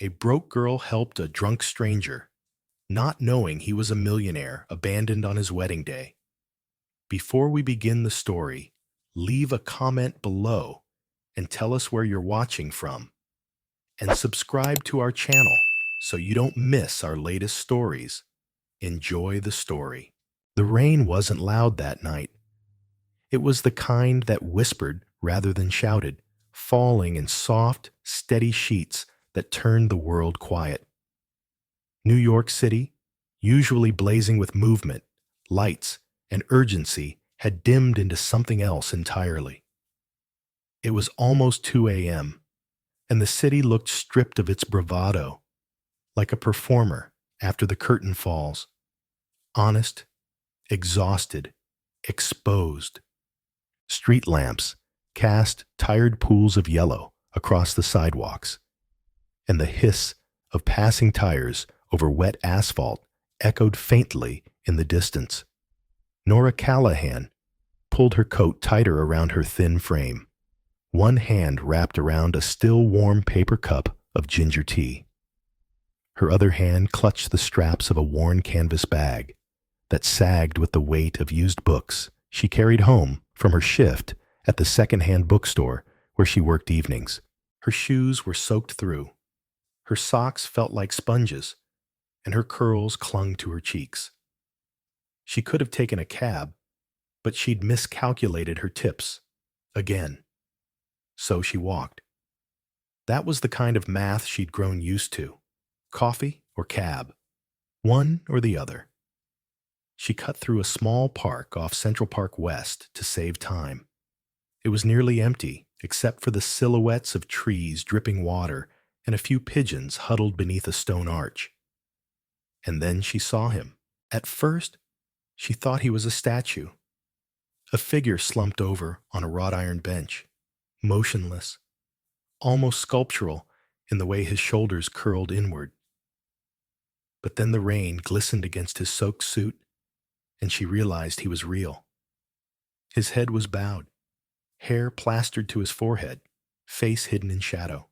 A broke girl helped a drunk stranger, not knowing he was a millionaire abandoned on his wedding day. Before we begin the story, leave a comment below and tell us where you're watching from. And subscribe to our channel so you don't miss our latest stories. Enjoy the story. The rain wasn't loud that night. It was the kind that whispered rather than shouted, falling in soft, steady sheets that turned the world quiet. New York City, usually blazing with movement, lights, and urgency, had dimmed into something else entirely. It was almost 2 a.m., and the city looked stripped of its bravado, like a performer after the curtain falls. Honest, exhausted, exposed. Street lamps cast tired pools of yellow across the sidewalks, and the hiss of passing tires over wet asphalt echoed faintly in the distance. Nora Callahan pulled her coat tighter around her thin frame, one hand wrapped around a still warm paper cup of ginger tea. Her other hand clutched the straps of a worn canvas bag that sagged with the weight of used books she carried home from her shift at the second-hand bookstore where she worked evenings. Her shoes were soaked through. Her socks felt like sponges, and her curls clung to her cheeks. She could have taken a cab, but she'd miscalculated her tips again. So she walked. That was the kind of math she'd grown used to. Coffee or cab, one or the other. She cut through a small park off Central Park West to save time. It was nearly empty, except for the silhouettes of trees dripping water and a few pigeons huddled beneath a stone arch. And then she saw him. At first, she thought he was a statue, a figure slumped over on a wrought iron bench, motionless, almost sculptural in the way his shoulders curled inward. But then the rain glistened against his soaked suit, and she realized he was real. His head was bowed, hair plastered to his forehead, face hidden in shadow.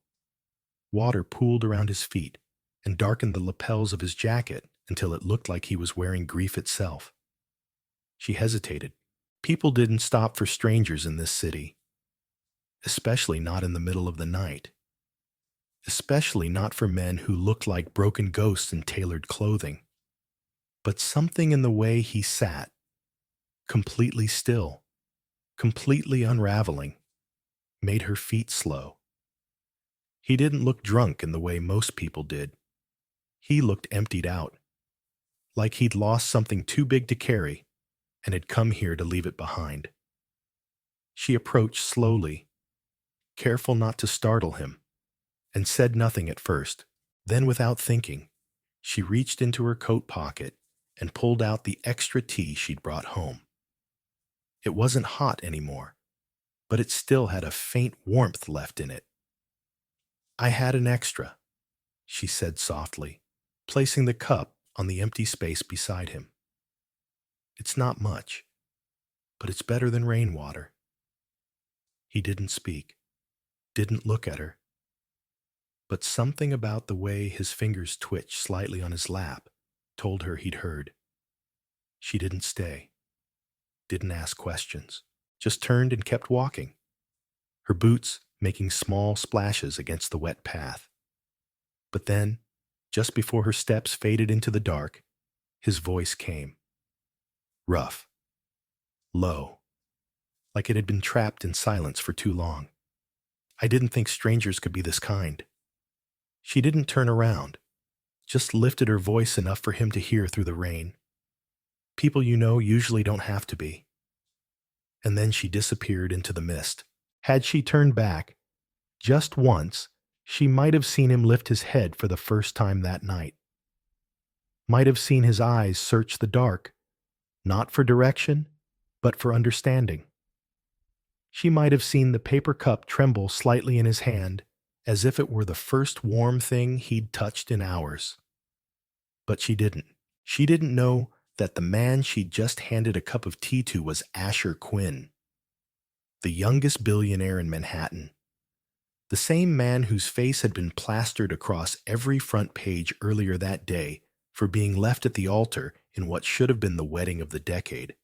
Water pooled around his feet and darkened the lapels of his jacket until it looked like he was wearing grief itself. She hesitated. People didn't stop for strangers in this city, especially not in the middle of the night. Especially not for men who looked like broken ghosts in tailored clothing. But something in the way he sat, completely still, completely unraveling, made her feet slow. He didn't look drunk in the way most people did. He looked emptied out, like he'd lost something too big to carry and had come here to leave it behind. She approached slowly, careful not to startle him, and said nothing at first. Then, without thinking, she reached into her coat pocket and pulled out the extra tea she'd brought home. It wasn't hot anymore, but it still had a faint warmth left in it. "I had an extra," she said softly, placing the cup on the empty space beside him. "It's not much, but it's better than rainwater." He didn't speak, didn't look at her. But something about the way his fingers twitched slightly on his lap told her he'd heard. She didn't stay, didn't ask questions, just turned and kept walking, her boots making small splashes against the wet path. But then, just before her steps faded into the dark, his voice came. Rough, low, like it had been trapped in silence for too long. "I didn't think strangers could be this kind." She didn't turn around, just lifted her voice enough for him to hear through the rain. "People you know usually don't have to be." And then she disappeared into the mist. Had she turned back, just once, she might have seen him lift his head for the first time that night. Might have seen his eyes search the dark, not for direction, but for understanding. She might have seen the paper cup tremble slightly in his hand, as if it were the first warm thing he'd touched in hours. But she didn't. She didn't know that the man she'd just handed a cup of tea to was Asher Quinn, the youngest billionaire in Manhattan, The same man whose face had been plastered across every front page earlier that day for being left at the altar in what should have been the wedding of the decade.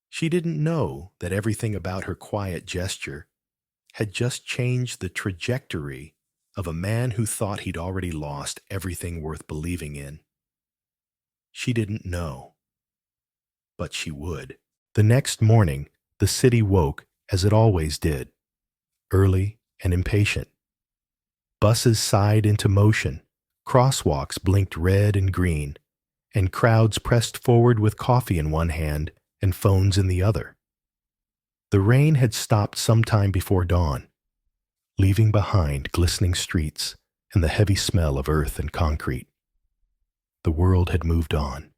She didn't know that everything about her quiet gesture had just changed the trajectory of a man who thought he'd already lost everything worth believing in. She didn't know, but she would. The next morning, the city woke as it always did, early and impatient. Buses sighed into motion, crosswalks blinked red and green, and crowds pressed forward with coffee in one hand and phones in the other. The rain had stopped sometime before dawn, leaving behind glistening streets and the heavy smell of earth and concrete. The world had moved on.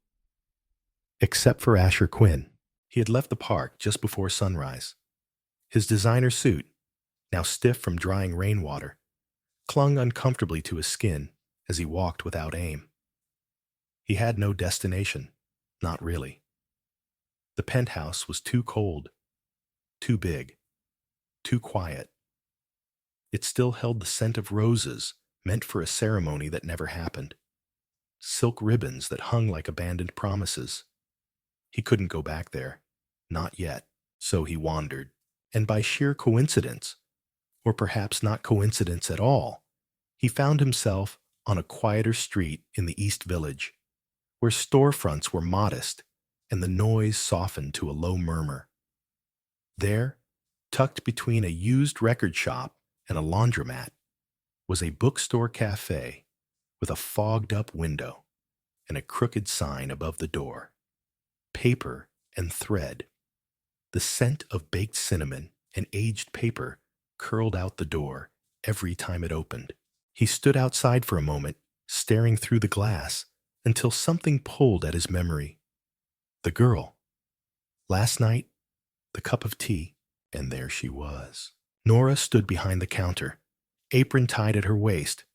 Except for Asher Quinn. He had left the park just before sunrise. His designer suit, now stiff from drying rainwater, clung uncomfortably to his skin as he walked without aim. He had no destination, not really. The penthouse was too cold, too big, too quiet. It still held the scent of roses meant for a ceremony that never happened, silk ribbons that hung like abandoned promises. He couldn't go back there, not yet, so he wandered. And by sheer coincidence, or perhaps not coincidence at all, he found himself on a quieter street in the East Village, where storefronts were modest and the noise softened to a low murmur. There, tucked between a used record shop and a laundromat, was a bookstore cafe with a fogged-up window and a crooked sign above the door. Paper and thread. The scent of baked cinnamon and aged paper curled out the door every time it opened. He stood outside for a moment, staring through the glass, until something pulled at his memory. The girl. Last night, the cup of tea, and there she was. Nora stood behind the counter, apron tied at her waist,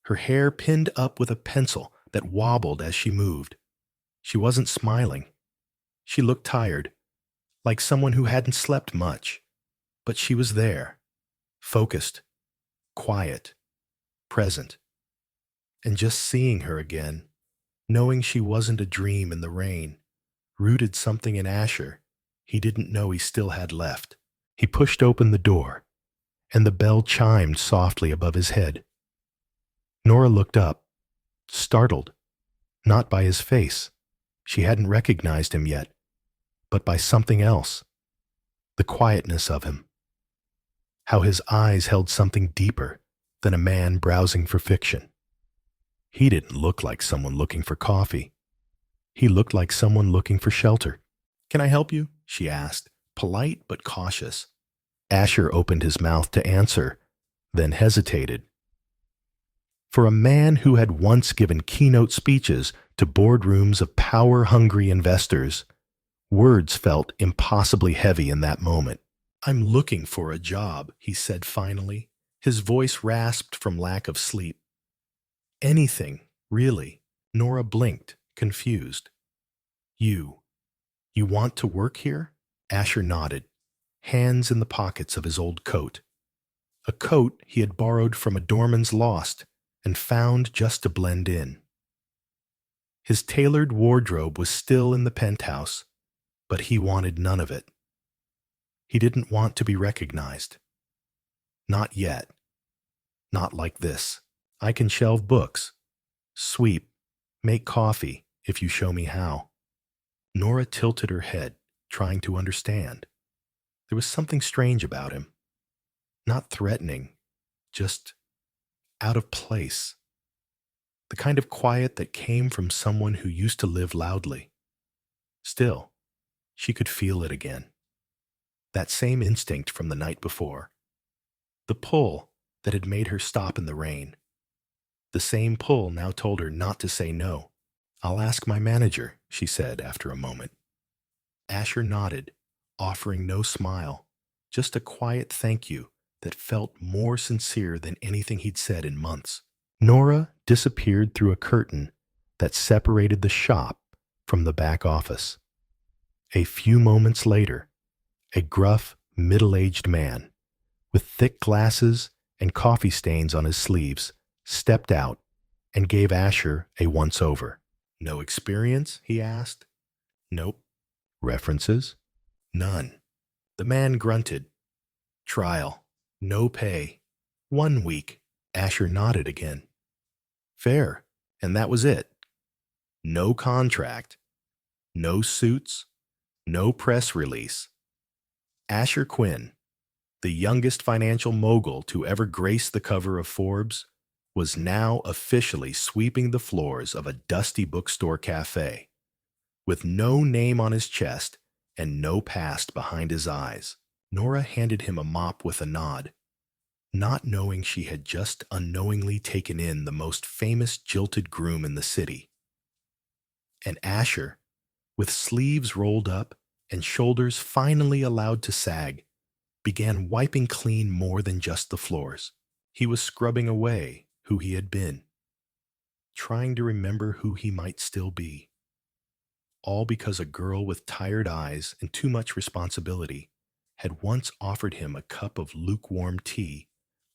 her hair pinned up with a pencil that wobbled as she moved. She wasn't smiling. She looked tired, like someone who hadn't slept much, but she was there, focused, quiet, present. And just seeing her again, knowing she wasn't a dream in the rain, rooted something in Asher he didn't know he still had left. He pushed open the door, and the bell chimed softly above his head. Nora looked up, startled, not by his face. She hadn't recognized him yet, but by something else. The quietness of him. How his eyes held something deeper than a man browsing for fiction. He didn't look like someone looking for coffee. He looked like someone looking for shelter. "Can I help you?" she asked, polite but cautious. Asher opened his mouth to answer, then hesitated. For a man who had once given keynote speeches to boardrooms of power-hungry investors, words felt impossibly heavy in that moment. "I'm looking for a job," he said finally, his voice rasped from lack of sleep. "Anything, really." Nora blinked, confused. You want to work here?" Asher nodded, hands in the pockets of his old coat. A coat he had borrowed from a doorman's lost and found just to blend in. His tailored wardrobe was still in the penthouse, but he wanted none of it. He didn't want to be recognized. Not yet. Not like this. "I can shelve books, sweep, make coffee, if you show me how." Nora tilted her head, trying to understand. There was something strange about him. Not threatening, just out of place. The kind of quiet that came from someone who used to live loudly. Still, she could feel it again. That same instinct from the night before. The pull that had made her stop in the rain. The same pull now told her not to say no. "I'll ask my manager," she said after a moment. Asher nodded, offering no smile, just a quiet thank you that felt more sincere than anything he'd said in months. Nora disappeared through a curtain that separated the shop from the back office. A few moments later, a gruff, middle-aged man, with thick glasses and coffee stains on his sleeves, stepped out and gave Asher a once-over. "No experience?" he asked. "Nope." "References?" "None." The man grunted. "Trial. No pay. 1 week." Asher nodded again. "Fair. And that was it. No contract. No suits. No press release." Asher Quinn, the youngest financial mogul to ever grace the cover of Forbes, was now officially sweeping the floors of a dusty bookstore cafe, with no name on his chest and no past behind his eyes. Nora handed him a mop with a nod, not knowing she had just unknowingly taken in the most famous jilted groom in the city. And Asher, with sleeves rolled up and shoulders finally allowed to sag, began wiping clean more than just the floors. He was scrubbing away who he had been, trying to remember who he might still be. All because a girl with tired eyes and too much responsibility had once offered him a cup of lukewarm tea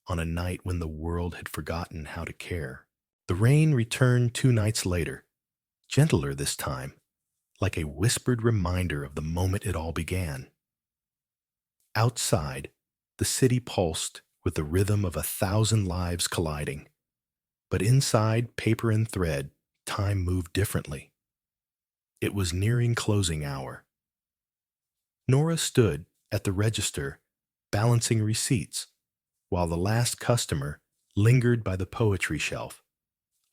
on a night when the world had forgotten how to care. The rain returned 2 nights later, gentler this time, like a whispered reminder of the moment it all began. Outside, the city pulsed with the rhythm of 1,000 lives colliding. But inside paper and thread, time moved differently. It was nearing closing hour. Nora stood at the register, balancing receipts, while the last customer lingered by the poetry shelf,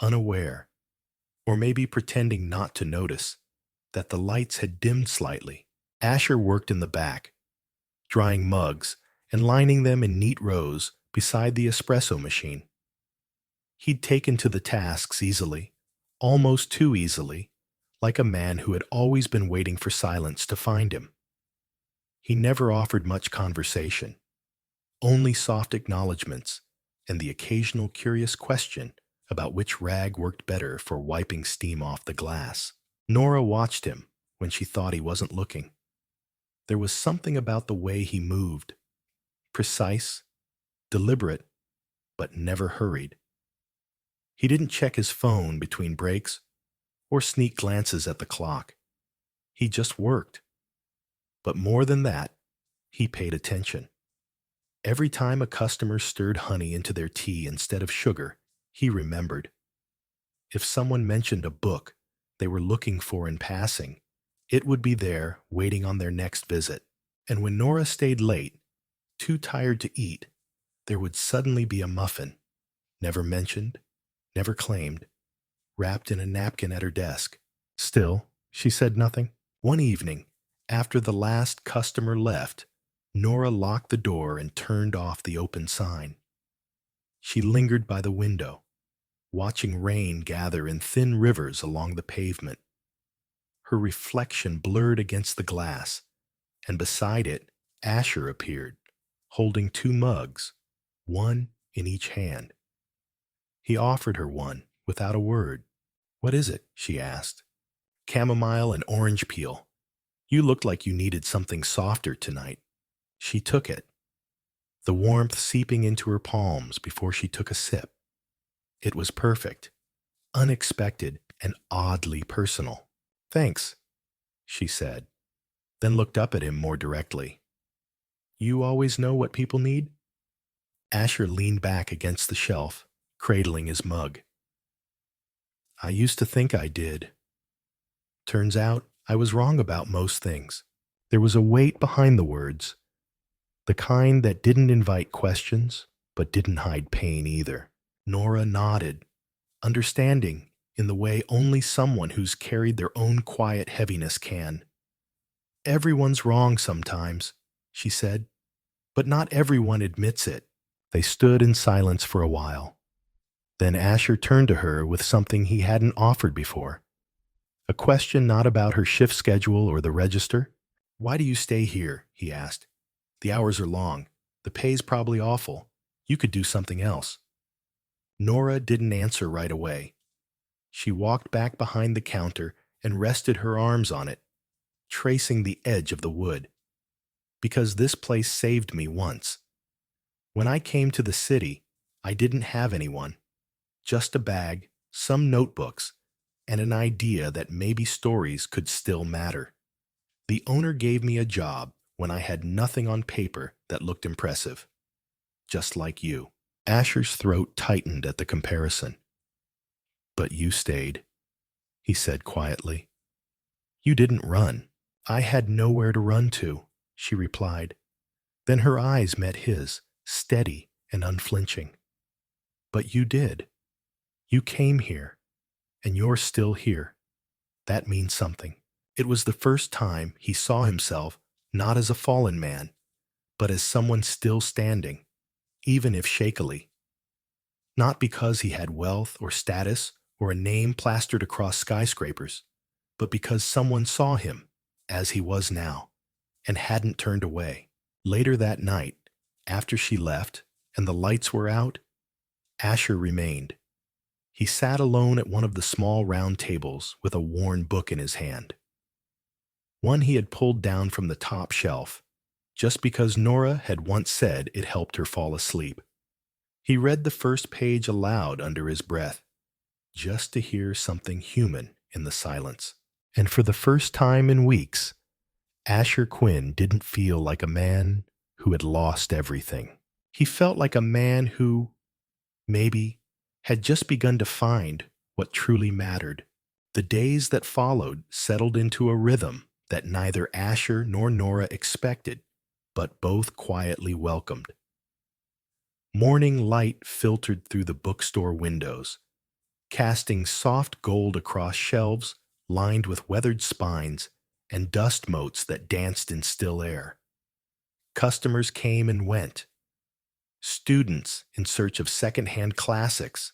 unaware, or maybe pretending not to notice, that the lights had dimmed slightly. Asher worked in the back, drying mugs and lining them in neat rows beside the espresso machine. He'd taken to the tasks easily, almost too easily, like a man who had always been waiting for silence to find him. He never offered much conversation, only soft acknowledgments and the occasional curious question about which rag worked better for wiping steam off the glass. Nora watched him when she thought he wasn't looking. There was something about the way he moved, precise, deliberate, but never hurried. He didn't check his phone between breaks or sneak glances at the clock. He just worked. But more than that, he paid attention. Every time a customer stirred honey into their tea instead of sugar, he remembered. If someone mentioned a book they were looking for in passing, it would be there waiting on their next visit. And when Nora stayed late, too tired to eat, there would suddenly be a muffin, never mentioned, never claimed, wrapped in a napkin at her desk. Still, she said nothing. One evening, after the last customer left, Nora locked the door and turned off the open sign. She lingered by the window, watching rain gather in thin rivers along the pavement. Her reflection blurred against the glass, and beside it, Asher appeared, holding 2 mugs, one in each hand. He offered her one without a word. "What is it?" she asked. "Chamomile and orange peel. You looked like you needed something softer tonight." She took it, the warmth seeping into her palms before she took a sip. It was perfect, unexpected, and oddly personal. "Thanks," she said, then looked up at him more directly. "You always know what people need?" Asher leaned back against the shelf, cradling his mug. "I used to think I did. Turns out I was wrong about most things." There was a weight behind the words, the kind that didn't invite questions, but didn't hide pain either. Nora nodded, understanding in the way only someone who's carried their own quiet heaviness can. "Everyone's wrong sometimes," she said, "but not everyone admits it." They stood in silence for a while. Then Asher turned to her with something he hadn't offered before. A question not about her shift schedule or the register. "Why do you stay here?" he asked. "The hours are long. The pay's probably awful. You could do something else." Nora didn't answer right away. She walked back behind the counter and rested her arms on it, tracing the edge of the wood. "Because this place saved me once. When I came to the city, I didn't have anyone, just a bag, some notebooks, and an idea that maybe stories could still matter. The owner gave me a job when I had nothing on paper that looked impressive, just like you. Asher's throat tightened at the comparison. But you stayed, he said quietly. You didn't run. I had nowhere to run to, she replied. Then her eyes met his, steady and unflinching. But you did. You came here, and you're still here. That means something. It was the first time he saw himself not as a fallen man, but as someone still standing, even if shakily. Not because he had wealth or status or a name plastered across skyscrapers, but because someone saw him as he was now and hadn't turned away. Later that night, after she left and the lights were out, Asher remained. He sat alone at one of the small round tables with a worn book in his hand. One he had pulled down from the top shelf, just because Nora had once said it helped her fall asleep. He read the first page aloud under his breath, just to hear something human in the silence. And for the first time in weeks, Asher Quinn didn't feel like a man who had lost everything. He felt like a man who, maybe, had just begun to find what truly mattered. The days that followed settled into a rhythm that neither Asher nor Nora expected, but both quietly welcomed. Morning light filtered through the bookstore windows, casting soft gold across shelves lined with weathered spines and dust motes that danced in still air. Customers came and went. Students in search of second-hand classics.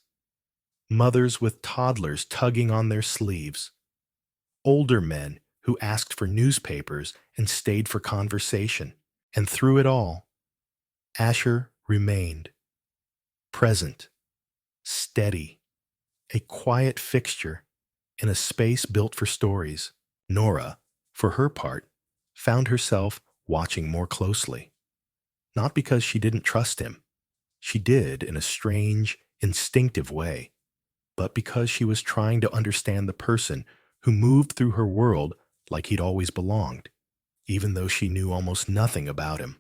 Mothers with toddlers tugging on their sleeves. Older men who asked for newspapers and stayed for conversation. And through it all, Asher remained. Present. Steady. A quiet fixture in a space built for stories. Nora, for her part, found herself watching more closely. Not because she didn't trust him. She did in a strange, instinctive way, but because she was trying to understand the person who moved through her world like he'd always belonged, even though she knew almost nothing about him.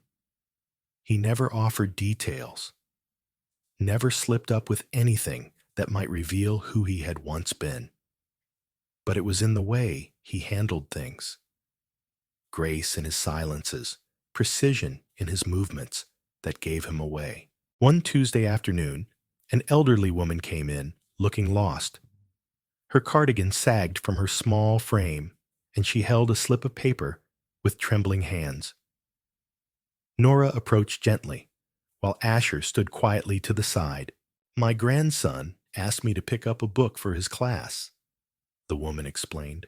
He never offered details, never slipped up with anything that might reveal who he had once been. But it was in the way he handled things. Grace in his silences, precision in his movements that gave him away. One Tuesday afternoon, an elderly woman came in, looking lost. Her cardigan sagged from her small frame, and she held a slip of paper with trembling hands. Nora approached gently, while Asher stood quietly to the side. My grandson asked me to pick up a book for his class, the woman explained,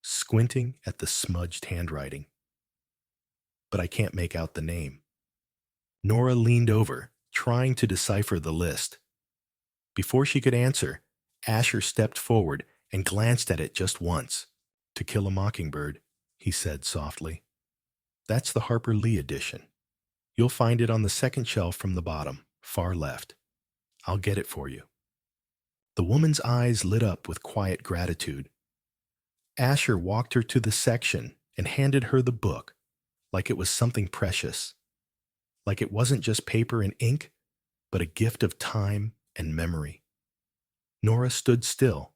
squinting at the smudged handwriting. But I can't make out the name. Nora leaned over, trying to decipher the list. Before she could answer, Asher stepped forward and glanced at it just once. To Kill a Mockingbird, he said softly. That's the Harper Lee edition. You'll find it on the second shelf from the bottom, far left. I'll get it for you. The woman's eyes lit up with quiet gratitude. Asher walked her to the section and handed her the book, like it was something precious. Like it wasn't just paper and ink, but a gift of time and memory. Nora stood still,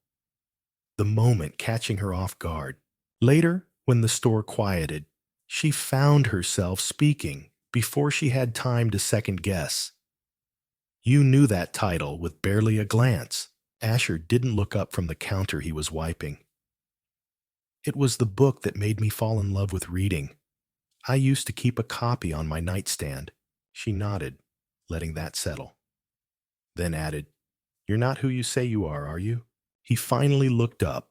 the moment catching her off guard. Later, when the store quieted, she found herself speaking before she had time to second guess. You knew that title with barely a glance. Asher didn't look up from the counter he was wiping. It was the book that made me fall in love with reading. I used to keep a copy on my nightstand. She nodded, letting that settle. Then added, You're not who you say you are you? He finally looked up,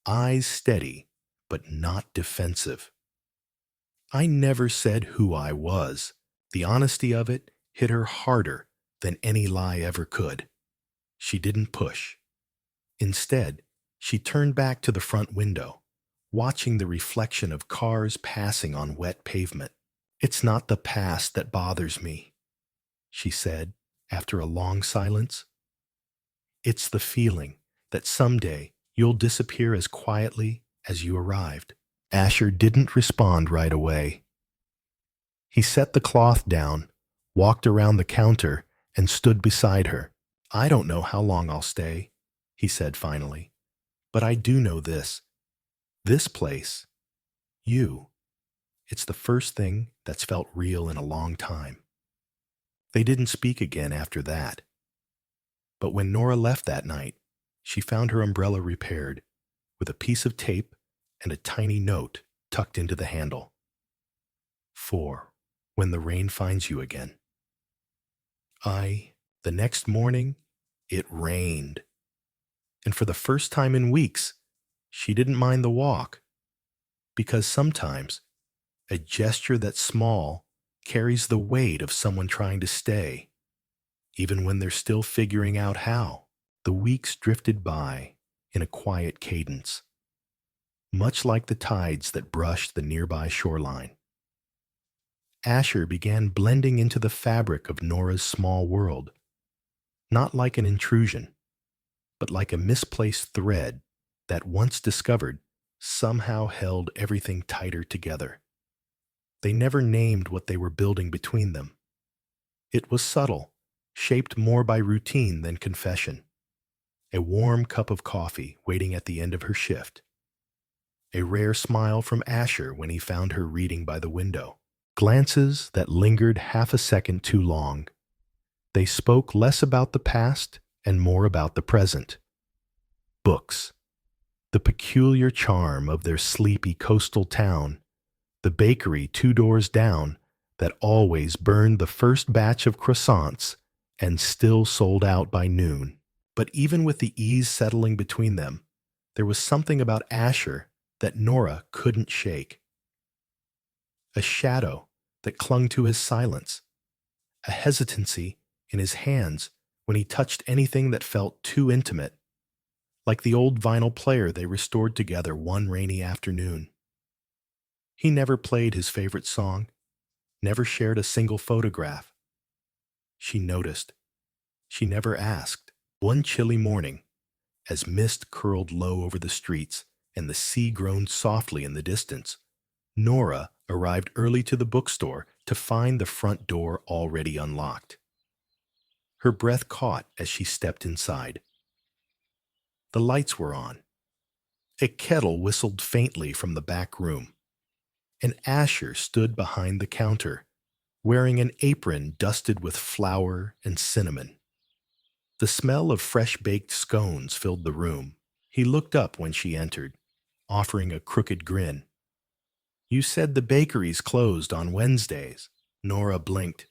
eyes steady, but not defensive. I never said who I was. The honesty of it hit her harder than any lie ever could. She didn't push. Instead, she turned back to the front window, watching the reflection of cars passing on wet pavement. It's not the past that bothers me. she said after a long silence. It's the feeling that someday you'll disappear as quietly as you arrived. Asher didn't respond right away. He set the cloth down, walked around the counter, and stood beside her. I don't know how long I'll stay, he said finally, but I do know this. This place, you, it's the first thing that's felt real in a long time. They didn't speak again after that. But when Nora left that night, she found her umbrella repaired, with a piece of tape and a tiny note tucked into the handle. For when the rain finds you again. The next morning, it rained. And for the first time in weeks, she didn't mind the walk. Because sometimes, a gesture that's small carries the weight of someone trying to stay, even when they're still figuring out how. The weeks drifted by in a quiet cadence, much like the tides that brushed the nearby shoreline. Asher began blending into the fabric of Nora's small world, not like an intrusion, but like a misplaced thread that, once discovered, somehow held everything tighter together. They never named what they were building between them. It was subtle, shaped more by routine than confession. A warm cup of coffee waiting at the end of her shift. A rare smile from Asher when he found her reading by the window. Glances that lingered half a second too long. They spoke less about the past and more about the present. Books. The peculiar charm of their sleepy coastal town. The bakery 2 doors down that always burned the first batch of croissants and still sold out by noon. But even with the ease settling between them, there was something about Asher that Nora couldn't shake. A shadow that clung to his silence, a hesitancy in his hands when he touched anything that felt too intimate, like the old vinyl player they restored together one rainy afternoon. He never played his favorite song, never shared a single photograph. She noticed. She never asked. One chilly morning, as mist curled low over the streets and the sea groaned softly in the distance, Nora arrived early to the bookstore to find the front door already unlocked. Her breath caught as she stepped inside. The lights were on. A kettle whistled faintly from the back room, and Asher stood behind the counter, wearing an apron dusted with flour and cinnamon. The smell of fresh-baked scones filled the room. He looked up when she entered, offering a crooked grin. You said the bakery's closed on Wednesdays. Nora blinked.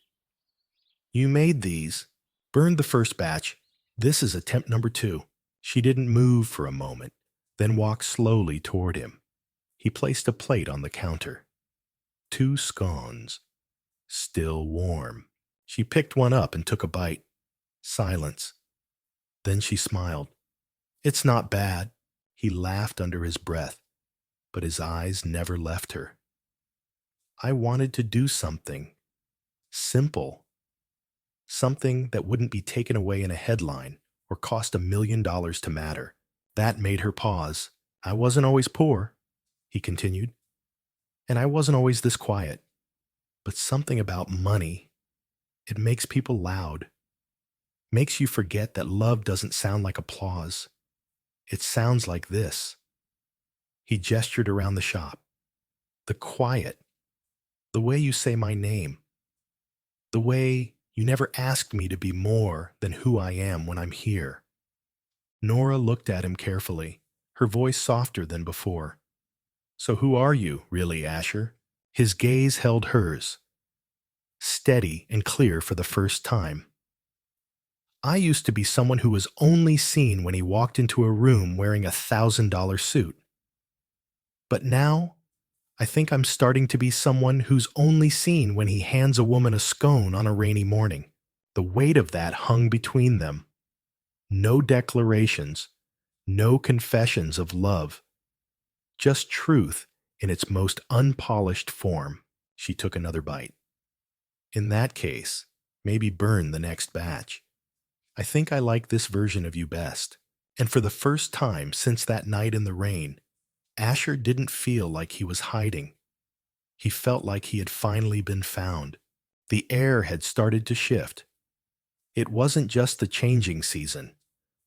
You made these. Burned the first batch. This is attempt number 2. She didn't move for a moment, then walked slowly toward him. He placed a plate on the counter. 2 scones. Still warm. She picked one up and took a bite. Silence. Then she smiled. It's not bad. He laughed under his breath, but his eyes never left her. I wanted to do something simple, something that wouldn't be taken away in a headline or cost $1 million to matter. That made her pause. I wasn't always poor, he continued, and I wasn't always this quiet. But something about money, it makes people loud. Makes you forget that love doesn't sound like applause. It sounds like this. He gestured around the shop. The quiet. The way you say my name. The way you never asked me to be more than who I am when I'm here. Nora looked at him carefully, her voice softer than before. So who are you, really, Asher? His gaze held hers, steady and clear for the first time. I used to be someone who was only seen when he walked into a room wearing a $1,000 suit. But now, I think I'm starting to be someone who's only seen when he hands a woman a scone on a rainy morning. The weight of that hung between them. No declarations, no confessions of love. Just truth in its most unpolished form. She took another bite. In that case, maybe burn the next batch. I think I like this version of you best. And for the first time since that night in the rain, Asher didn't feel like he was hiding. He felt like he had finally been found. The air had started to shift. It wasn't just the changing season,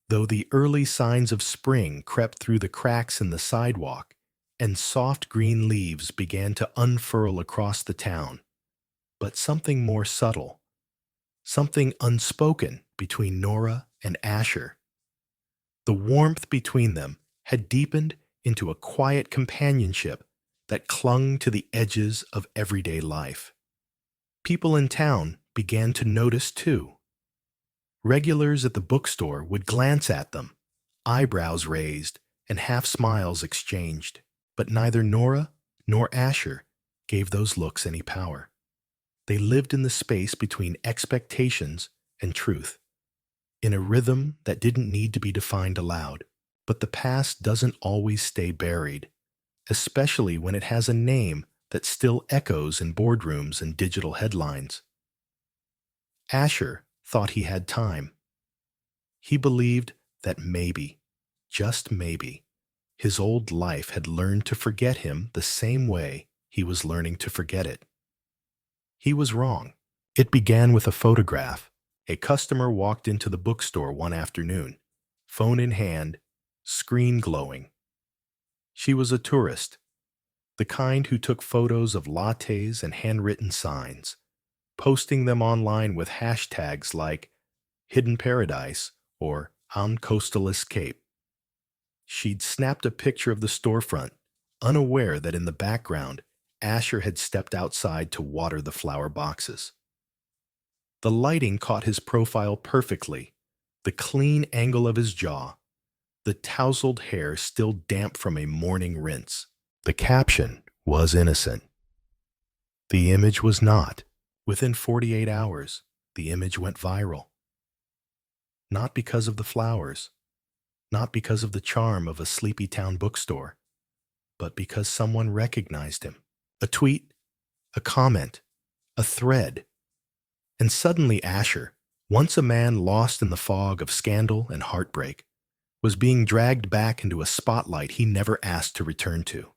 though the early signs of spring crept through the cracks in the sidewalk, and soft green leaves began to unfurl across the town. But something more subtle, something unspoken between Nora and Asher. The warmth between them had deepened into a quiet companionship that clung to the edges of everyday life. People in town began to notice too. Regulars at the bookstore would glance at them, eyebrows raised and half smiles exchanged, but neither Nora nor Asher gave those looks any power. They lived in the space between expectations and truth, in a rhythm that didn't need to be defined aloud. But the past doesn't always stay buried, especially when it has a name that still echoes in boardrooms and digital headlines. Asher thought he had time. He believed that maybe, just maybe, his old life had learned to forget him the same way he was learning to forget it. He was wrong. It began with a photograph. A customer walked into the bookstore one afternoon, phone in hand, screen glowing. She was a tourist, the kind who took photos of lattes and handwritten signs, posting them online with hashtags like Hidden Paradise or On Coastalist Cape. She'd snapped a picture of the storefront, unaware that in the background, Asher had stepped outside to water the flower boxes. The lighting caught his profile perfectly, the clean angle of his jaw, the tousled hair still damp from a morning rinse. The caption was innocent. The image was not. Within 48 hours, the image went viral. Not because of the flowers, not because of the charm of a sleepy town bookstore, but because someone recognized him. A tweet, a comment, a thread. And suddenly Asher, once a man lost in the fog of scandal and heartbreak, was being dragged back into a spotlight he never asked to return to.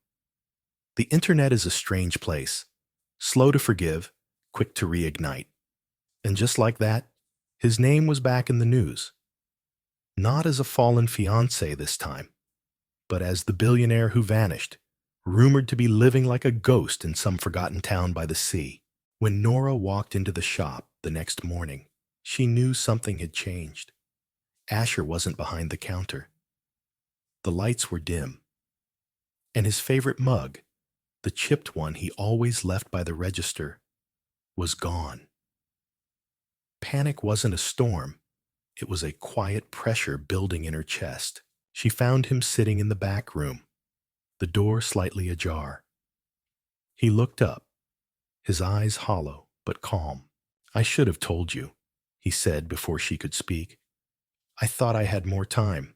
The internet is a strange place, slow to forgive, quick to reignite. And just like that, his name was back in the news. Not as a fallen fiancé this time, but as the billionaire who vanished, rumored to be living like a ghost in some forgotten town by the sea. When Nora walked into the shop the next morning, she knew something had changed. Asher wasn't behind the counter. The lights were dim, and his favorite mug, the chipped one he always left by the register, was gone. Panic wasn't a storm. It was a quiet pressure building in her chest. She found him sitting in the back room, the door slightly ajar. He looked up, his eyes hollow but calm. "I should have told you," he said before she could speak. "I thought I had more time."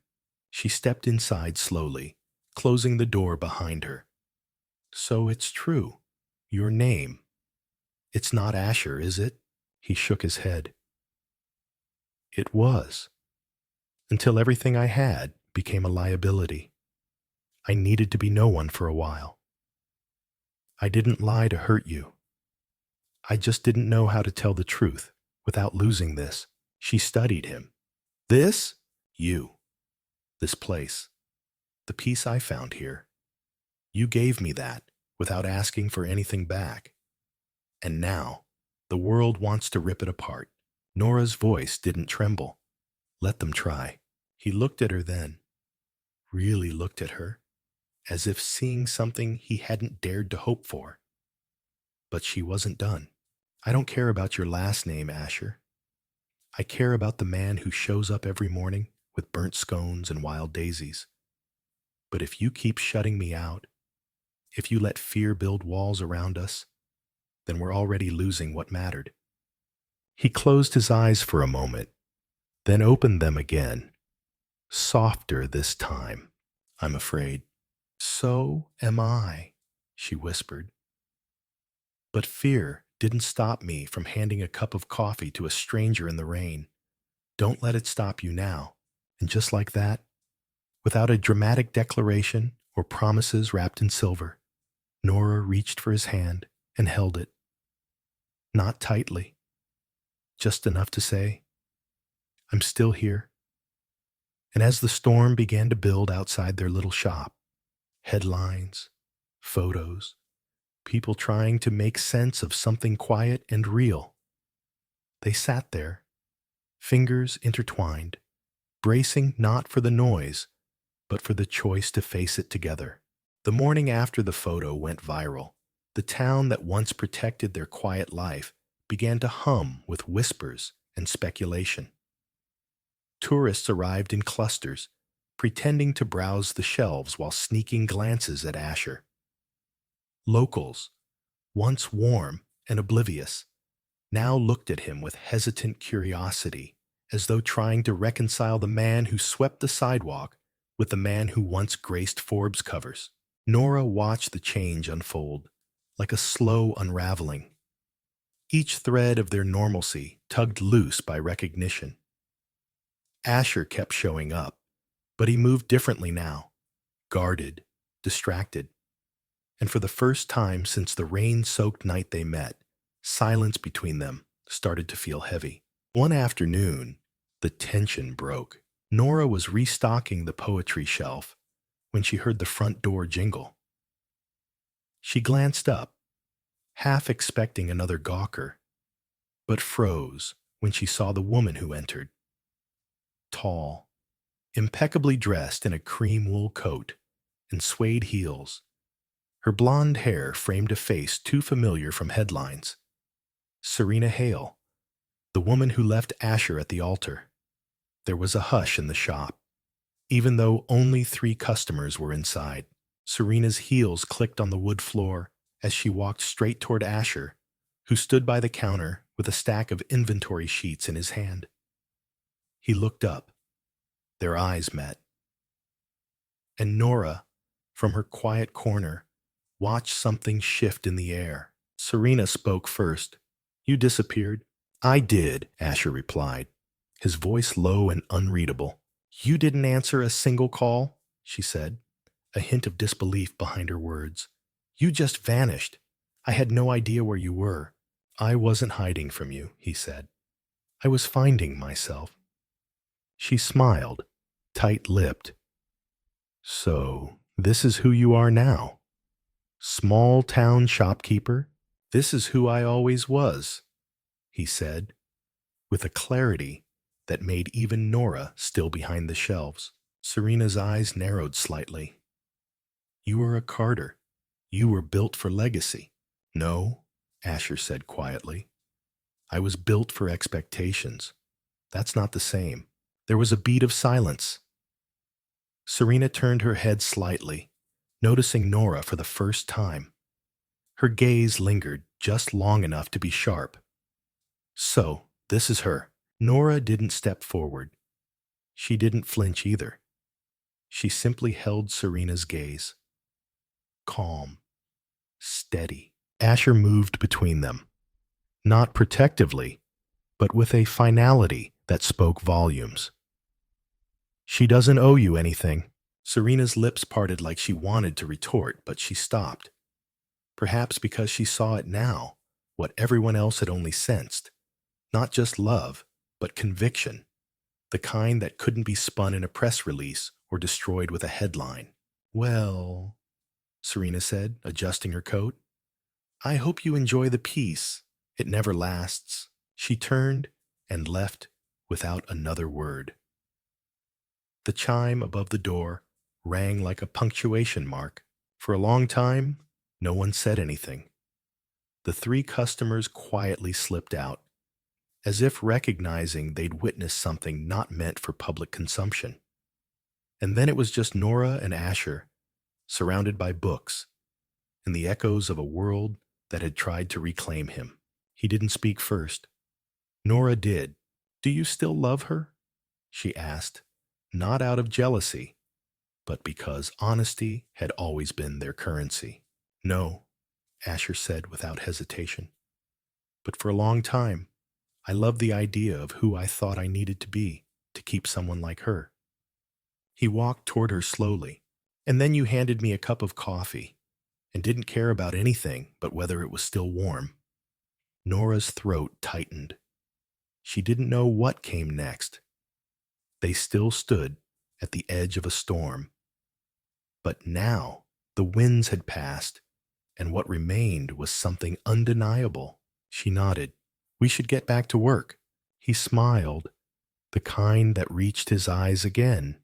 She stepped inside slowly, closing the door behind her. "So it's true. Your name. It's not Asher, is it?" He shook his head. "It was. Until everything I had became a liability. I needed to be no one for a while. I didn't lie to hurt you. I just didn't know how to tell the truth without losing this." She studied him. "This? You. This place. The peace I found here. You gave me that without asking for anything back. And now, the world wants to rip it apart." Nora's voice didn't tremble. "Let them try." He looked at her then, really looked at her, as if seeing something he hadn't dared to hope for. But she wasn't done. "I don't care about your last name, Asher. I care about the man who shows up every morning with burnt scones and wild daisies. But if you keep shutting me out, if you let fear build walls around us, then we're already losing what mattered." He closed his eyes for a moment, then opened them again, softer this time, I'm afraid. "So am I," she whispered. But fear didn't stop me from handing a cup of coffee to a stranger in the rain. Don't let it stop you now. And just like that, without a dramatic declaration or promises wrapped in silver, Nora reached for his hand and held it. Not tightly, just enough to say, I'm still here. And as the storm began to build outside their little shop, headlines, photos, people trying to make sense of something quiet and real, they sat there, fingers intertwined, bracing not for the noise, but for the choice to face it together. The morning after the photo went viral, the town that once protected their quiet life began to hum with whispers and speculation. Tourists arrived in clusters, pretending to browse the shelves while sneaking glances at Asher. Locals, once warm and oblivious, now looked at him with hesitant curiosity, as though trying to reconcile the man who swept the sidewalk with the man who once graced Forbes covers. Nora watched the change unfold, like a slow unraveling. Each thread of their normalcy tugged loose by recognition. Asher kept showing up, but he moved differently now, guarded, distracted. And for the first time since the rain-soaked night they met, silence between them started to feel heavy. One afternoon, the tension broke. Nora was restocking the poetry shelf when she heard the front door jingle. She glanced up, half expecting another gawker, but froze when she saw the woman who entered. Tall, impeccably dressed in a cream wool coat and suede heels, her blonde hair framed a face too familiar from headlines. Serena Hale, the woman who left Asher at the altar. There was a hush in the shop. Even though only 3 customers were inside, Serena's heels clicked on the wood floor as she walked straight toward Asher, who stood by the counter with a stack of inventory sheets in his hand. He looked up. Their eyes met. And Nora, from her quiet corner, watched something shift in the air. Serena spoke first. You disappeared. I did, Asher replied, his voice low and unreadable. You didn't answer a single call, she said, a hint of disbelief behind her words. You just vanished. I had no idea where you were. I wasn't hiding from you, he said. I was finding myself. She smiled, tight-lipped. So, this is who you are now? Small-town shopkeeper? This is who I always was, he said, with a clarity that made even Nora still behind the shelves. Serena's eyes narrowed slightly. You were a Carter. You were built for legacy. No, Asher said quietly. I was built for expectations. That's not the same. There was a beat of silence. Serena turned her head slightly, noticing Nora for the first time. Her gaze lingered just long enough to be sharp. So, this is her. Nora didn't step forward. She didn't flinch either. She simply held Serena's gaze. Calm, steady. Asher moved between them. Not protectively, but with a finality that spoke volumes. She doesn't owe you anything. Serena's lips parted like she wanted to retort, but she stopped. Perhaps because she saw it now, what everyone else had only sensed. Not just love, but conviction. The kind that couldn't be spun in a press release or destroyed with a headline. Well, Serena said, adjusting her coat. I hope you enjoy the peace. It never lasts. She turned and left without another word. The chime above the door rang like a punctuation mark. For a long time, no one said anything. The 3 customers quietly slipped out, as if recognizing they'd witnessed something not meant for public consumption. And then it was just Nora and Asher, surrounded by books, and the echoes of a world that had tried to reclaim him. He didn't speak first. Nora did. Do you still love her? She asked, not out of jealousy, but because honesty had always been their currency. No, Asher said without hesitation. But for a long time, I loved the idea of who I thought I needed to be to keep someone like her. He walked toward her slowly, and then you handed me a cup of coffee and didn't care about anything but whether it was still warm. Nora's throat tightened. She didn't know what came next. They still stood at the edge of a storm. But now the winds had passed, and what remained was something undeniable. She nodded. We should get back to work. He smiled, the kind that reached his eyes again.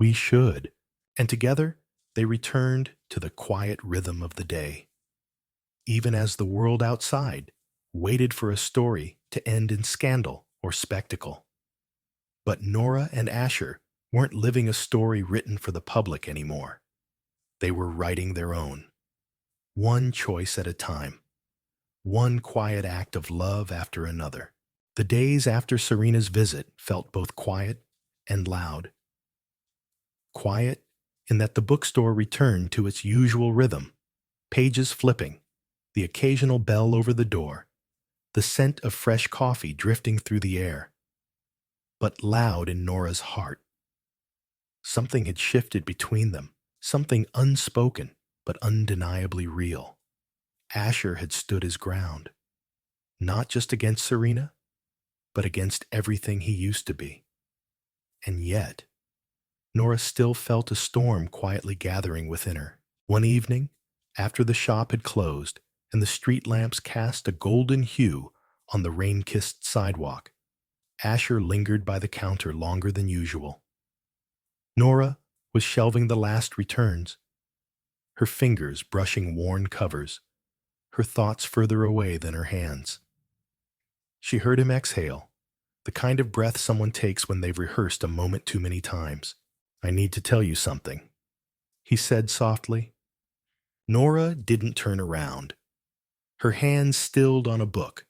We should. And together they returned to the quiet rhythm of the day, even as the world outside waited for a story to end in scandal or spectacle. But Nora and Asher weren't living a story written for the public anymore. They were writing their own, one choice at a time, one quiet act of love after another. The days after Serena's visit felt both quiet and loud. Quiet in that the bookstore returned to its usual rhythm, pages flipping, the occasional bell over the door, the scent of fresh coffee drifting through the air. But loud in Nora's heart. Something had shifted between them, something unspoken but undeniably real. Asher had stood his ground, not just against Serena, but against everything he used to be. And yet, Nora still felt a storm quietly gathering within her. One evening, after the shop had closed and the street lamps cast a golden hue on the rain-kissed sidewalk, Asher lingered by the counter longer than usual. Nora was shelving the last returns, her fingers brushing worn covers, her thoughts further away than her hands. She heard him exhale, the kind of breath someone takes when they've rehearsed a moment too many times. I need to tell you something, he said softly. Nora didn't turn around. Her hands stilled on a book.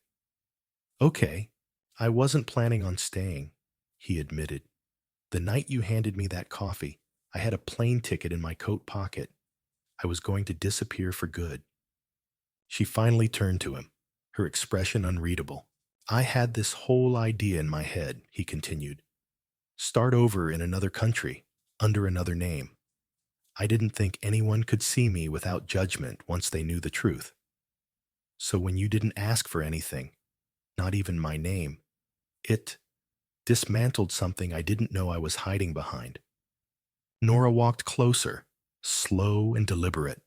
Okay, I wasn't planning on staying, he admitted. The night you handed me that coffee, I had a plane ticket in my coat pocket. I was going to disappear for good. She finally turned to him, her expression unreadable. I had this whole idea in my head, he continued. Start over in another country, under another name. I didn't think anyone could see me without judgment once they knew the truth. So when you didn't ask for anything, not even my name, it dismantled something I didn't know I was hiding behind. Nora walked closer, slow and deliberate.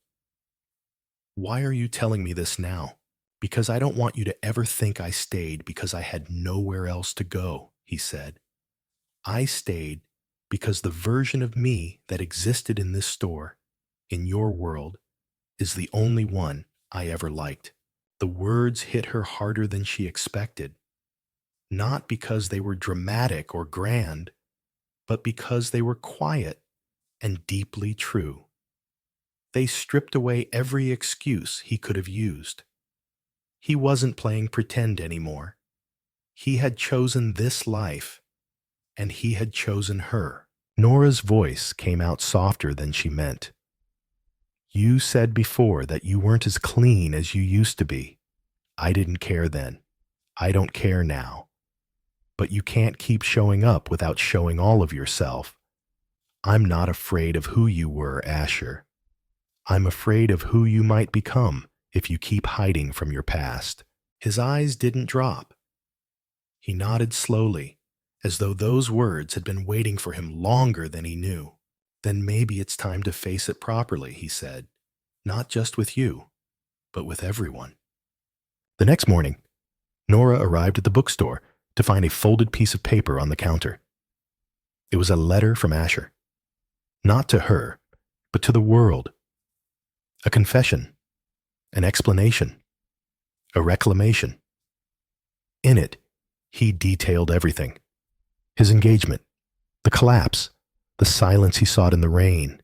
Why are you telling me this now? Because I don't want you to ever think I stayed because I had nowhere else to go, he said. I stayed because the version of me that existed in this store, in your world, is the only one I ever liked. The words hit her harder than she expected, not because they were dramatic or grand, but because they were quiet and deeply true. They stripped away every excuse he could have used. He wasn't playing pretend anymore. He had chosen this life, and he had chosen her. Nora's voice came out softer than she meant. You said before that you weren't as clean as you used to be. I didn't care then. I don't care now. But you can't keep showing up without showing all of yourself. I'm not afraid of who you were, Asher. I'm afraid of who you might become if you keep hiding from your past. His eyes didn't drop. He nodded slowly, as though those words had been waiting for him longer than he knew. Then maybe it's time to face it properly, he said. Not just with you, but with everyone. The next morning, Nora arrived at the bookstore to find a folded piece of paper on the counter. It was a letter from Asher. Not to her, but to the world. A confession, an explanation, a reclamation. In it, he detailed everything. His engagement, the collapse, the silence he sought in the rain,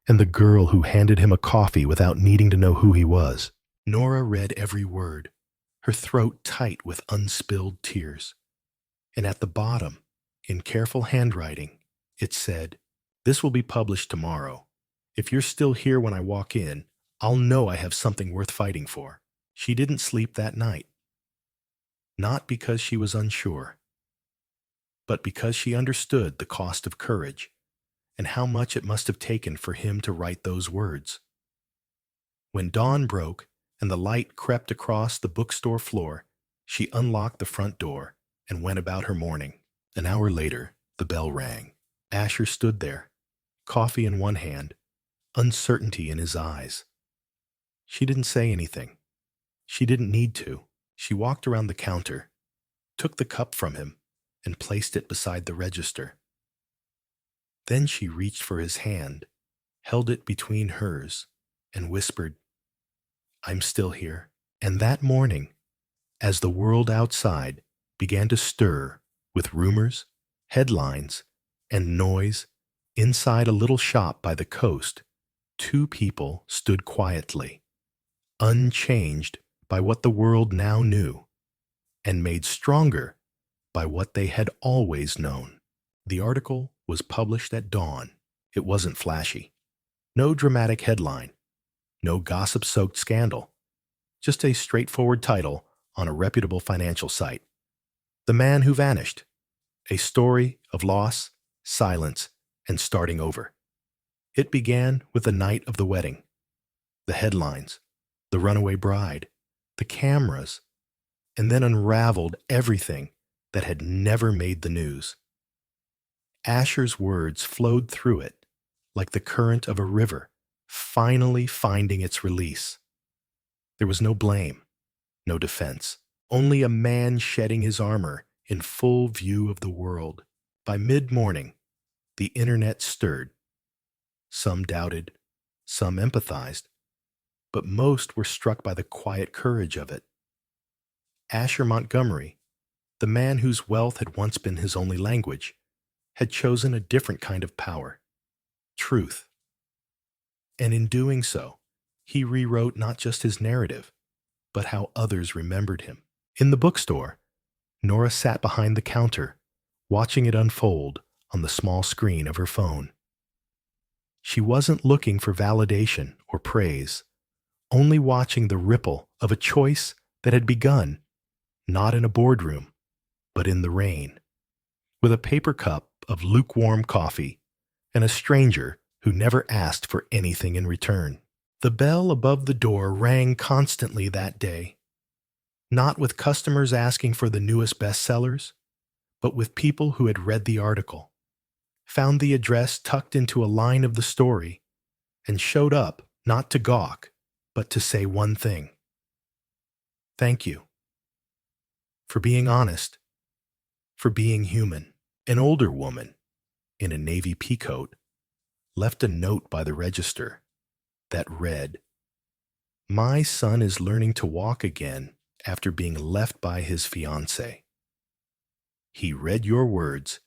and the girl who handed him a coffee without needing to know who he was. Nora read every word, her throat tight with unspilled tears. And at the bottom, in careful handwriting, it said, "This will be published tomorrow. If you're still here when I walk in, I'll know I have something worth fighting for." She didn't sleep that night. not because she was unsure, but because she understood the cost of courage and how much it must have taken for him to write those words. When dawn broke and the light crept across the bookstore floor, she unlocked the front door and went about her morning. An hour later, the bell rang. Asher stood there, coffee in one hand, uncertainty in his eyes. She didn't say anything. She didn't need to. She walked around the counter, took the cup from him, and placed it beside the register. Then she reached for his hand, held it between hers, and whispered, "I'm still here." And that morning, as the world outside began to stir with rumors, headlines, and noise, inside a little shop by the coast, two people stood quietly, unchanged by what the world now knew, and made stronger by what they had always known. The article was published at dawn. It wasn't flashy. No dramatic headline. No gossip-soaked scandal. Just a straightforward title on a reputable financial site. The Man Who Vanished. A story of loss, silence, and starting over. It began with the night of the wedding. The headlines, the runaway bride, the cameras, and then unraveled everything that had never made the news. Asher's words flowed through it like the current of a river, finally finding its release. There was no blame, no defense, only a man shedding his armor in full view of the world. By mid-morning, the internet stirred. Some doubted, some empathized, but most were struck by the quiet courage of it. Asher Montgomery, the man whose wealth had once been his only language, had chosen a different kind of power, truth. And in doing so, he rewrote not just his narrative, but how others remembered him. In the bookstore, Nora sat behind the counter, watching it unfold on the small screen of her phone. She wasn't looking for validation or praise, only watching the ripple of a choice that had begun, not in a boardroom, but in the rain, with a paper cup of lukewarm coffee and a stranger who never asked for anything in return. The bell above the door rang constantly that day, not with customers asking for the newest bestsellers, but with people who had read the article, found the address tucked into a line of the story, and showed up not to gawk, but to say one thing. Thank you. For being honest. For being human. An older woman, in a navy peacoat, left a note by the register that read, "My son is learning to walk again after being left by his fiancée." He read your words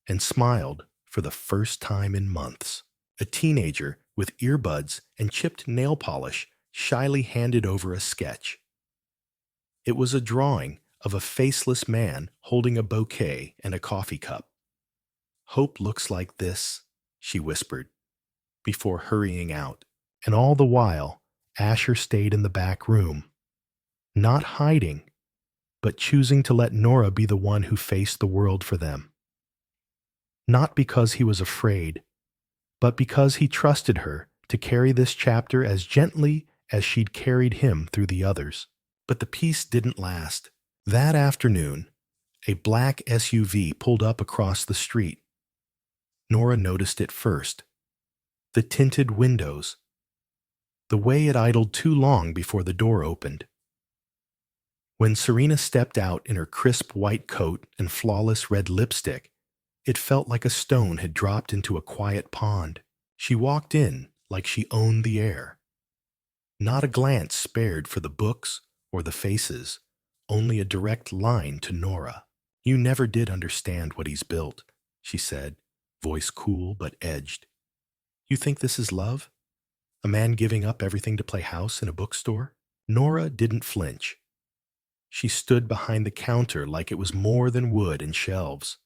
and smiled for the first time in months. A teenager with earbuds and chipped nail polish shyly handed over a sketch. It was a drawing of a faceless man holding a bouquet and a coffee cup. "Hope looks like this," she whispered, before hurrying out. And all the while, Asher stayed in the back room, not hiding, but choosing to let Nora be the one who faced the world for them. Not because he was afraid, but because he trusted her to carry this chapter as gently as she'd carried him through the others. But the peace didn't last. That afternoon, a black SUV pulled up across the street. Nora noticed it first. The tinted windows. The way it idled too long before the door opened. When Serena stepped out in her crisp white coat and flawless red lipstick, it felt like a stone had dropped into a quiet pond. She walked in like she owned the air. Not a glance spared for the books or the faces, only a direct line to Nora. "You never did understand what he's built," she said, voice cool but edged. "You think this is love? A man giving up everything to play house in a bookstore?" Nora didn't flinch. She stood behind the counter like it was more than wood and shelves,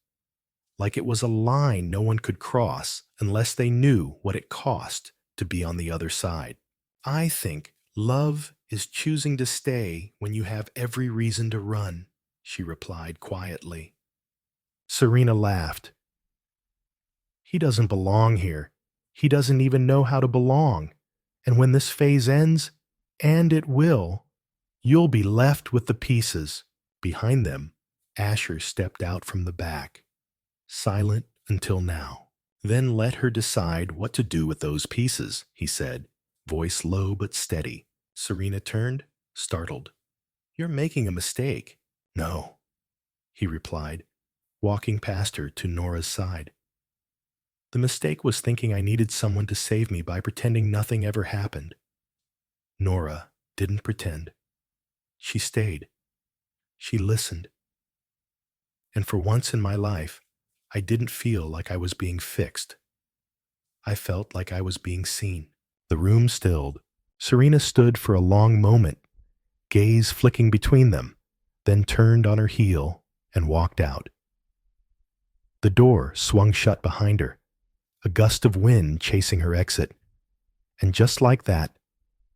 like it was a line no one could cross unless they knew what it cost to be on the other side. "I think love is choosing to stay when you have every reason to run," she replied quietly. Serena laughed. He doesn't belong here. He doesn't even know how to belong. And when this phase ends, and it will, you'll be left with the pieces. Behind them, Asher stepped out from the back, silent until now. Then let her decide what to do with those pieces, he said, voice low but steady. Serena turned, startled. You're making a mistake. No, he replied, walking past her to Nora's side. The mistake was thinking I needed someone to save me by pretending nothing ever happened. Nora didn't pretend. She stayed. She listened. And for once in my life, I didn't feel like I was being fixed. I felt like I was being seen. The room stilled. Serena stood for a long moment, gaze flicking between them, then turned on her heel and walked out. The door swung shut behind her, a gust of wind chasing her exit. And just like that,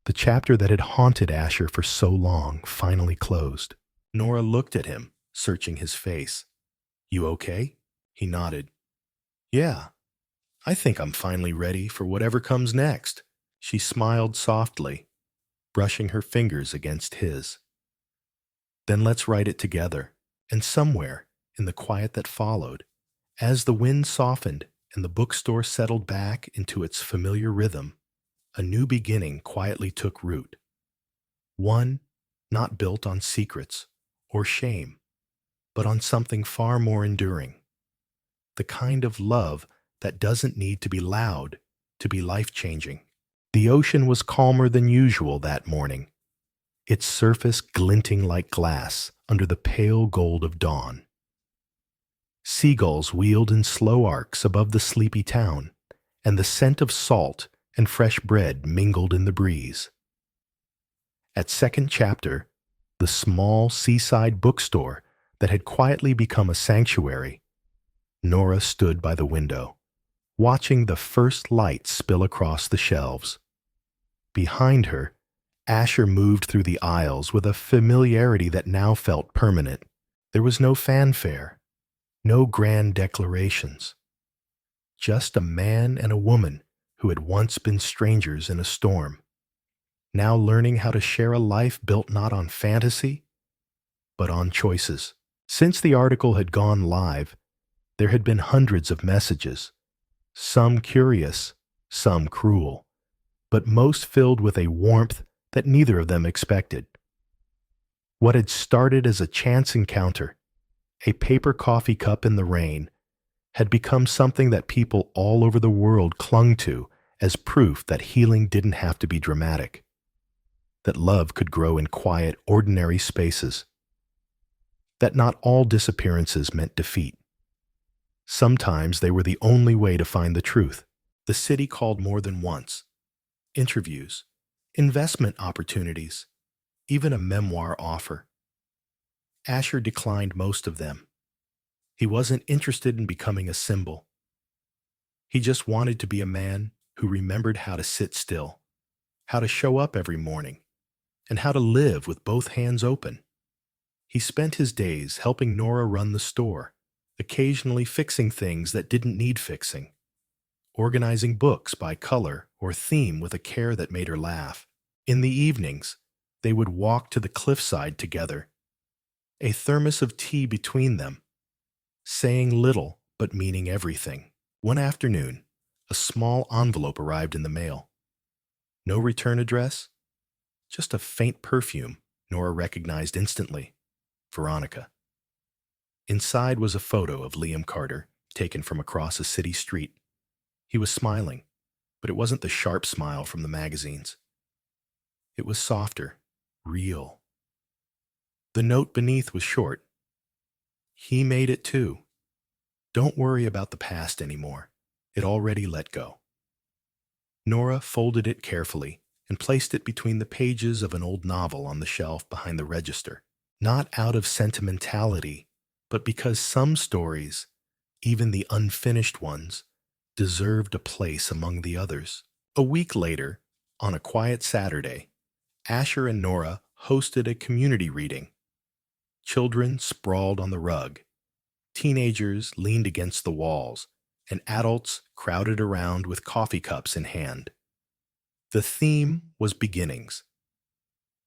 the chapter that had haunted Asher for so long finally closed. Nora looked at him, searching his face. You okay? He nodded. Yeah, I think I'm finally ready for whatever comes next. She smiled softly, brushing her fingers against his. Then let's write it together. And somewhere, in the quiet that followed, as the wind softened and the bookstore settled back into its familiar rhythm, a new beginning quietly took root. One not built on secrets or shame, but on something far more enduring. The kind of love that doesn't need to be loud to be life-changing. The ocean was calmer than usual that morning, its surface glinting like glass under the pale gold of dawn. Seagulls wheeled in slow arcs above the sleepy town, and the scent of salt and fresh bread mingled in the breeze. At second chapter, the small seaside bookstore that had quietly become a sanctuary, Nora stood by the window, watching the first light spill across the shelves. Behind her, Asher moved through the aisles with a familiarity that now felt permanent. There was no fanfare, no grand declarations. Just a man and a woman who had once been strangers in a storm, now learning how to share a life built not on fantasy, but on choices. Since the article had gone live, there had been hundreds of messages, some curious, some cruel, but most filled with a warmth that neither of them expected. What had started as a chance encounter, a paper coffee cup in the rain, had become something that people all over the world clung to as proof that healing didn't have to be dramatic, that love could grow in quiet, ordinary spaces, that not all disappearances meant defeat. Sometimes they were the only way to find the truth. The city called more than once. Interviews, investment opportunities, even a memoir offer. Asher declined most of them. He wasn't interested in becoming a symbol. He just wanted to be a man who remembered how to sit still, how to show up every morning, and how to live with both hands open. He spent his days helping Nora run the store, occasionally fixing things that didn't need fixing, organizing books by color or theme with a care that made her laugh. In the evenings, they would walk to the cliffside together, a thermos of tea between them, saying little but meaning everything. One afternoon, a small envelope arrived in the mail. No return address, just a faint perfume Nora recognized instantly. Veronica. Inside was a photo of Liam Carter, taken from across a city street. He was smiling, but it wasn't the sharp smile from the magazines. It was softer, real. The note beneath was short. He made it too. Don't worry about the past anymore. It already let go. Nora folded it carefully and placed it between the pages of an old novel on the shelf behind the register. Not out of sentimentality, but because some stories, even the unfinished ones, deserved a place among the others. A week later, on a quiet Saturday, Asher and Nora hosted a community reading. Children sprawled on the rug, teenagers leaned against the walls, and adults crowded around with coffee cups in hand. The theme was beginnings,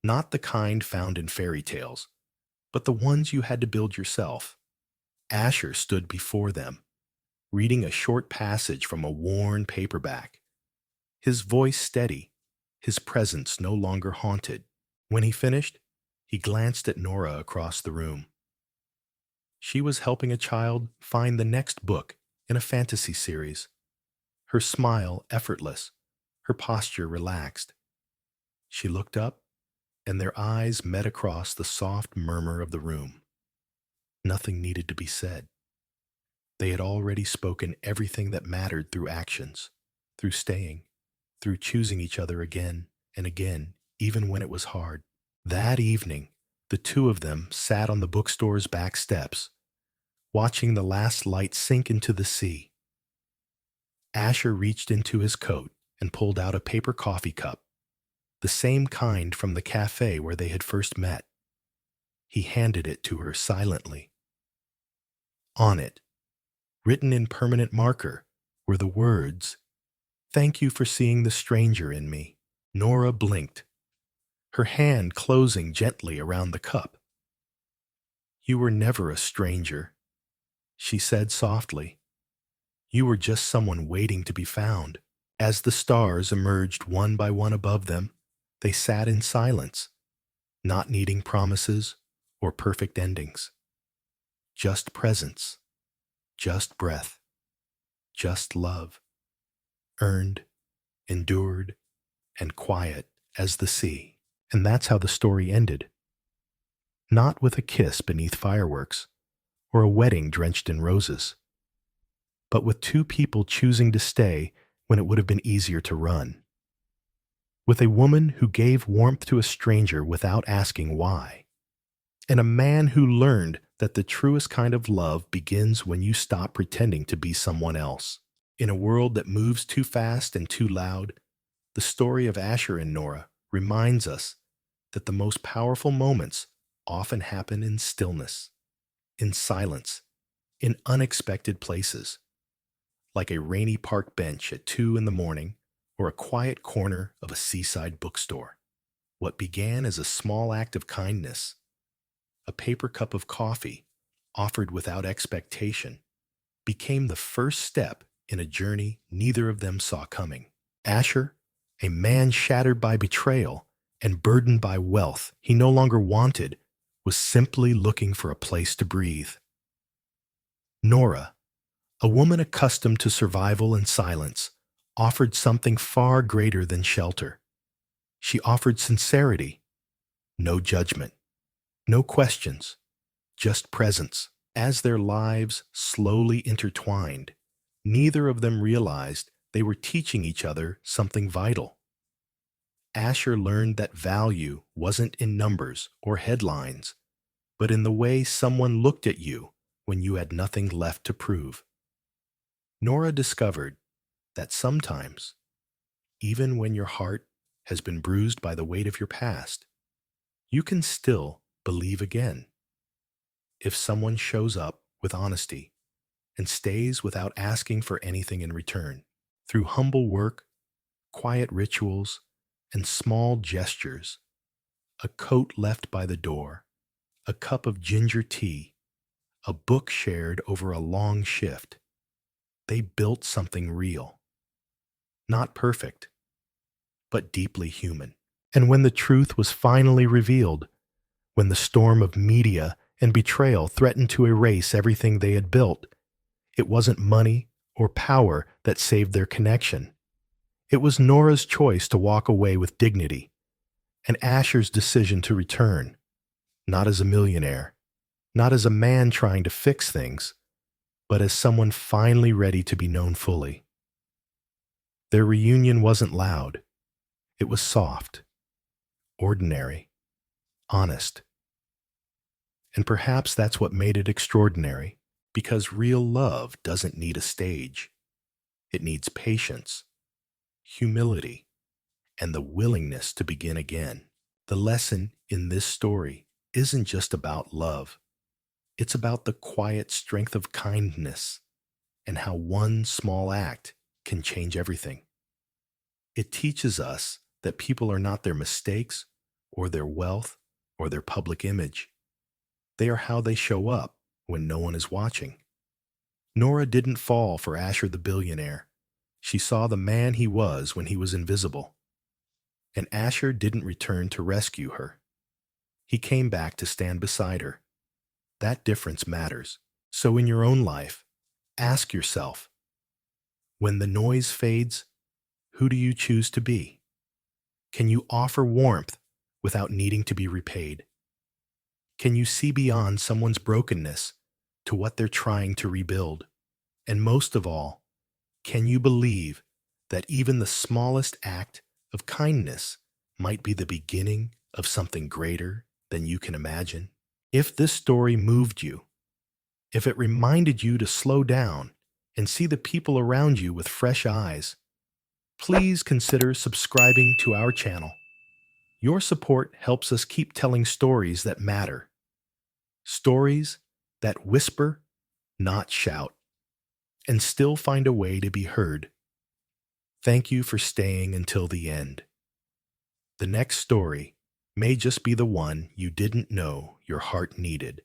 not the kind found in fairy tales, but the ones you had to build yourself. Asher stood before them, reading a short passage from a worn paperback, his voice steady, his presence no longer haunted. When he finished, he glanced at Nora across the room. She was helping a child find the next book in a fantasy series, her smile effortless, her posture relaxed. She looked up, and their eyes met across the soft murmur of the room. Nothing needed to be said. They had already spoken everything that mattered through actions, through staying, through choosing each other again and again, even when it was hard. That evening, the two of them sat on the bookstore's back steps, watching the last light sink into the sea. Asher reached into his coat and pulled out a paper coffee cup, the same kind from the cafe where they had first met. He handed it to her silently. On it, written in permanent marker, were the words, "Thank you for seeing the stranger in me." Nora blinked, her hand closing gently around the cup. "You were never a stranger," she said softly. "You were just someone waiting to be found." As the stars emerged one by one above them, they sat in silence, not needing promises or perfect endings. Just presence, just breath, just love, earned, endured, and quiet as the sea. And that's how the story ended. Not with a kiss beneath fireworks or a wedding drenched in roses, but with two people choosing to stay when it would have been easier to run. With a woman who gave warmth to a stranger without asking why. And a man who learned that the truest kind of love begins when you stop pretending to be someone else. In a world that moves too fast and too loud, the story of Asher and Nora reminds us that the most powerful moments often happen in stillness, in silence, in unexpected places, like a rainy park bench at 2 in the morning or a quiet corner of a seaside bookstore. What began as a small act of kindness, a paper cup of coffee offered without expectation, became the first step in a journey neither of them saw coming. Asher, a man shattered by betrayal and burdened by wealth he no longer wanted, was simply looking for a place to breathe. Nora, a woman accustomed to survival and silence, offered something far greater than shelter. She offered sincerity, no judgment, no questions, just presence. As their lives slowly intertwined, neither of them realized they were teaching each other something vital. Asher learned that value wasn't in numbers or headlines, but in the way someone looked at you when you had nothing left to prove. Nora discovered that sometimes, even when your heart has been bruised by the weight of your past, you can still believe again. If someone shows up with honesty and stays without asking for anything in return, through humble work, quiet rituals, and small gestures, a coat left by the door, a cup of ginger tea, a book shared over a long shift, they built something real. Not perfect, but deeply human. And when the truth was finally revealed, when the storm of media and betrayal threatened to erase everything they had built, it wasn't money or power that saved their connection. It was Nora's choice to walk away with dignity, and Asher's decision to return, not as a millionaire, not as a man trying to fix things, but as someone finally ready to be known fully. Their reunion wasn't loud. It was soft, ordinary, honest. And perhaps that's what made it extraordinary, because real love doesn't need a stage. It needs patience, humility, and the willingness to begin again. The lesson in this story isn't just about love. It's about the quiet strength of kindness and how one small act can change everything. It teaches us that people are not their mistakes or their wealth or their public image. They are how they show up when no one is watching. Nora didn't fall for Asher the billionaire. She saw the man he was when he was invisible. And Asher didn't return to rescue her. He came back to stand beside her. That difference matters. So in your own life, ask yourself, when the noise fades, who do you choose to be? Can you offer warmth without needing to be repaid? Can you see beyond someone's brokenness to what they're trying to rebuild? And most of all, can you believe that even the smallest act of kindness might be the beginning of something greater than you can imagine? If this story moved you, if it reminded you to slow down and see the people around you with fresh eyes, please consider subscribing to our channel. Your support helps us keep telling stories that matter. Stories that whisper, not shout, and still find a way to be heard. Thank you for staying until the end. The next story may just be the one you didn't know your heart needed.